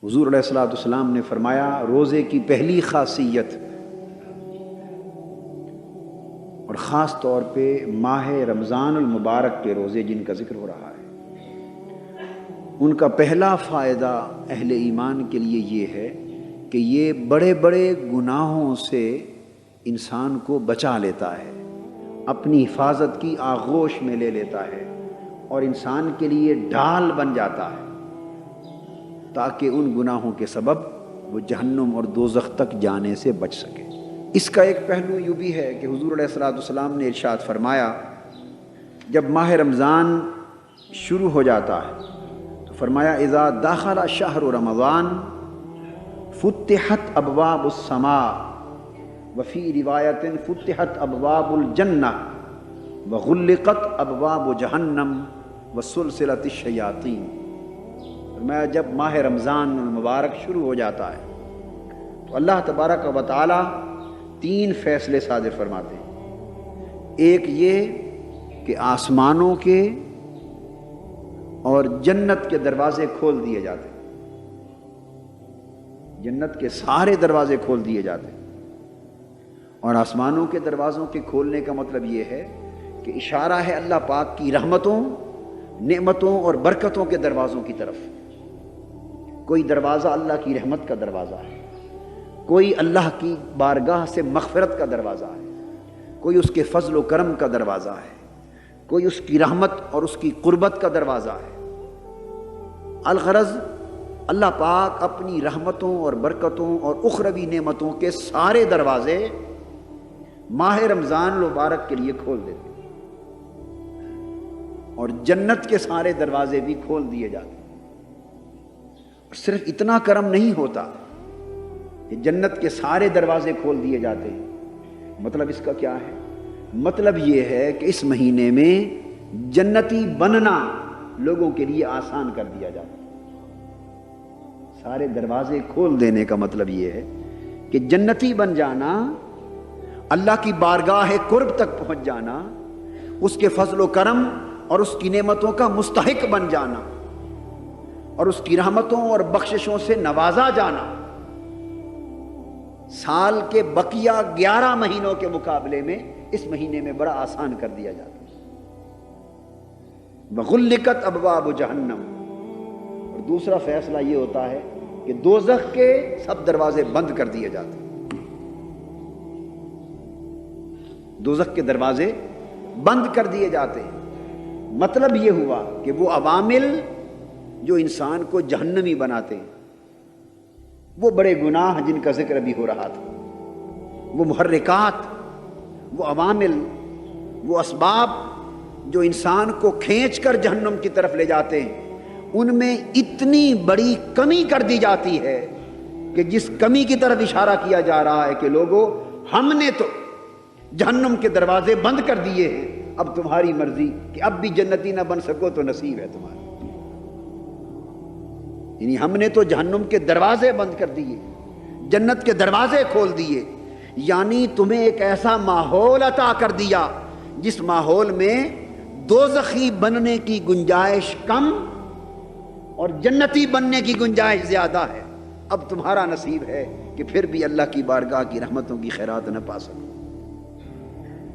حضور علیہ الصلوۃ والسلام نے فرمایا روزے کی پہلی خاصیت اور خاص طور پہ ماہ رمضان المبارک کے روزے جن کا ذکر ہو رہا ہے، ان کا پہلا فائدہ اہل ایمان کے لیے یہ ہے کہ یہ بڑے بڑے گناہوں سے انسان کو بچا لیتا ہے، اپنی حفاظت کی آغوش میں لے لیتا ہے اور انسان کے لیے ڈھال بن جاتا ہے تاکہ ان گناہوں کے سبب وہ جہنم اور دوزخ تک جانے سے بچ سکے۔ اس کا ایک پہلو یہ بھی ہے کہ حضور علیہ الصلوۃ والسلام نے ارشاد فرمایا جب ماہ رمضان شروع ہو جاتا ہے تو فرمایا اذا دخل شہر رمضان فتحت ابواب السماء وفی روایت فتحت ابواب الجنہ وغلقت ابواب جہنم وسلسلت الشیاطین۔ فرمایا جب ماہ رمضان المبارک شروع ہو جاتا ہے تو اللہ تبارک و تعالی تین فیصلے صادر فرماتے ہیں۔ ایک یہ کہ آسمانوں کے اور جنت کے دروازے کھول دیے جاتے ہیں، جنت کے سارے دروازے کھول دیے جاتے ہیں، اور آسمانوں کے دروازوں کے کھولنے کا مطلب یہ ہے کہ اشارہ ہے اللہ پاک کی رحمتوں، نعمتوں اور برکتوں کے دروازوں کی طرف۔ کوئی دروازہ اللہ کی رحمت کا دروازہ ہے، کوئی اللہ کی بارگاہ سے مغفرت کا دروازہ ہے، کوئی اس کے فضل و کرم کا دروازہ ہے، کوئی اس کی رحمت اور اس کی قربت کا دروازہ ہے۔ الغرض اللہ پاک اپنی رحمتوں اور برکتوں اور اخروی نعمتوں کے سارے دروازے ماہ رمضان المبارک کے لیے کھول دیتے ہیں، اور جنت کے سارے دروازے بھی کھول دیے جاتے ہیں۔ صرف اتنا کرم نہیں ہوتا کہ جنت کے سارے دروازے کھول دیے جاتے ہیں، مطلب اس کا کیا ہے؟ مطلب یہ ہے کہ اس مہینے میں جنتی بننا لوگوں کے لیے آسان کر دیا جاتا ہے۔ سارے دروازے کھول دینے کا مطلب یہ ہے کہ جنتی بن جانا، اللہ کی بارگاہ قرب تک پہنچ جانا، اس کے فضل و کرم اور اس کی نعمتوں کا مستحق بن جانا اور اس کی رحمتوں اور بخششوں سے نوازا جانا سال کے بقیہ 11 مہینوں کے مقابلے میں اس مہینے میں بڑا آسان کر دیا جاتا ہے۔ وغلقت ابواب جہنم، اور دوسرا فیصلہ یہ ہوتا ہے کہ دوزخ کے سب دروازے بند کر دیے جاتے ہیں، دوزخ کے دروازے بند کر دیے جاتے ہیں۔ مطلب یہ ہوا کہ وہ عوامل جو انسان کو جہنمی بناتے ہیں، وہ بڑے گناہ جن کا ذکر ابھی ہو رہا تھا، وہ محرکات، وہ عوامل، وہ اسباب جو انسان کو کھینچ کر جہنم کی طرف لے جاتے ہیں، ان میں اتنی بڑی کمی کر دی جاتی ہے کہ جس کمی کی طرف اشارہ کیا جا رہا ہے کہ لوگوں ہم نے تو جہنم کے دروازے بند کر دیے ہیں، اب تمہاری مرضی کہ اب بھی جنتی نہ بن سکو تو نصیب ہے تمہارا۔ یعنی ہم نے تو جہنم کے دروازے بند کر دیے، جنت کے دروازے کھول دیے، یعنی تمہیں ایک ایسا ماحول عطا کر دیا جس ماحول میں دوزخی بننے کی گنجائش کم اور جنتی بننے کی گنجائش زیادہ ہے۔ اب تمہارا نصیب ہے کہ پھر بھی اللہ کی بارگاہ کی رحمتوں کی خیرات نہ پا سکو۔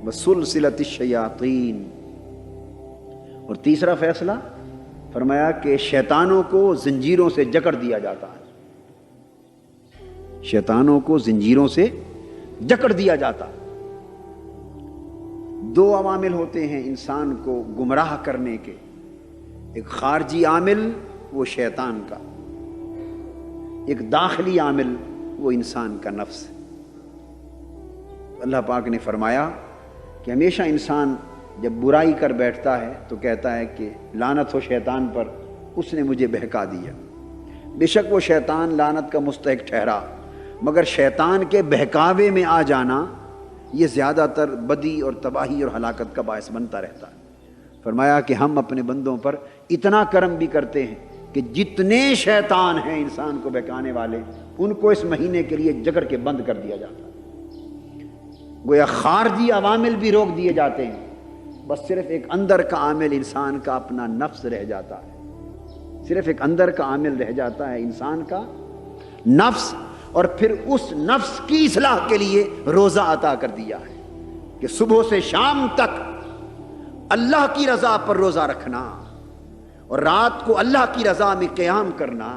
وسلسلت الشیاطین، اور تیسرا فیصلہ فرمایا کہ شیطانوں کو زنجیروں سے جکڑ دیا جاتا ہے، شیطانوں کو زنجیروں سے جکڑ دیا جاتا ہے۔ دو عوامل ہوتے ہیں انسان کو گمراہ کرنے کے، ایک خارجی عامل وہ شیطان کا، ایک داخلی عامل وہ انسان کا نفس۔ اللہ پاک نے فرمایا کہ ہمیشہ انسان جب برائی کر بیٹھتا ہے تو کہتا ہے کہ لعنت ہو شیطان پر، اس نے مجھے بہکا دیا۔ بے شک وہ شیطان لعنت کا مستحق ٹھہرا، مگر شیطان کے بہکاوے میں آ جانا یہ زیادہ تر بدی اور تباہی اور ہلاکت کا باعث بنتا رہتا ہے۔ فرمایا کہ ہم اپنے بندوں پر اتنا کرم بھی کرتے ہیں کہ جتنے شیطان ہیں انسان کو بہکانے والے، ان کو اس مہینے کے لیے جکڑ کے بند کر دیا جاتا ہے۔ گویا خارجی عوامل بھی روک دیے جاتے ہیں، بس صرف ایک اندر کا عامل انسان کا اپنا نفس رہ جاتا ہے۔ صرف ایک اندر کا عامل رہ جاتا ہے انسان کا نفس، اور پھر اس نفس کی اصلاح کے لیے روزہ عطا کر دیا ہے کہ صبح سے شام تک اللہ کی رضا پر روزہ رکھنا، اور رات کو اللہ کی رضا میں قیام کرنا،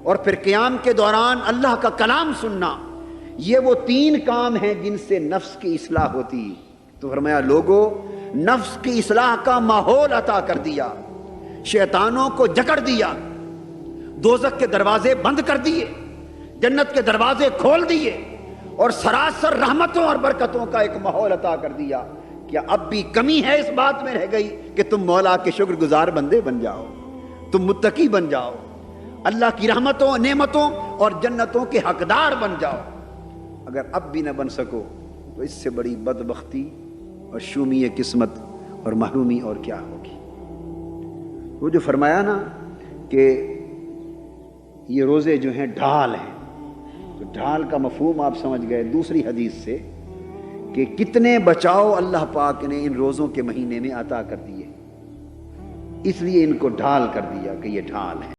اور پھر قیام کے دوران اللہ کا کلام سننا۔ یہ وہ 3 کام ہیں جن سے نفس کی اصلاح ہوتی۔ تو فرمایا لوگوں، نفس کی اصلاح کا ماحول عطا کر دیا، شیطانوں کو جکڑ دیا، دوزخ کے دروازے بند کر دیے، جنت کے دروازے کھول دیے، اور سراسر رحمتوں اور برکتوں کا ایک ماحول عطا کر دیا۔ کیا اب بھی کمی ہے اس بات میں رہ گئی کہ تم مولا کے شکر گزار بندے بن جاؤ، تم متقی بن جاؤ، اللہ کی رحمتوں، نعمتوں اور جنتوں کے حقدار بن جاؤ؟ اگر اب بھی نہ بن سکو تو اس سے بڑی بدبختی اور شومی قسمت اور محرومی اور کیا ہوگی؟ وہ جو فرمایا نا کہ یہ روزے جو ہیں ڈھال ہیں، تو ڈھال کا مفہوم آپ سمجھ گئے دوسری حدیث سے کہ کتنے بچاؤ اللہ پاک نے ان روزوں کے مہینے میں عطا کر دیے، اس لیے ان کو ڈھال کر دیا کہ یہ ڈھال ہے۔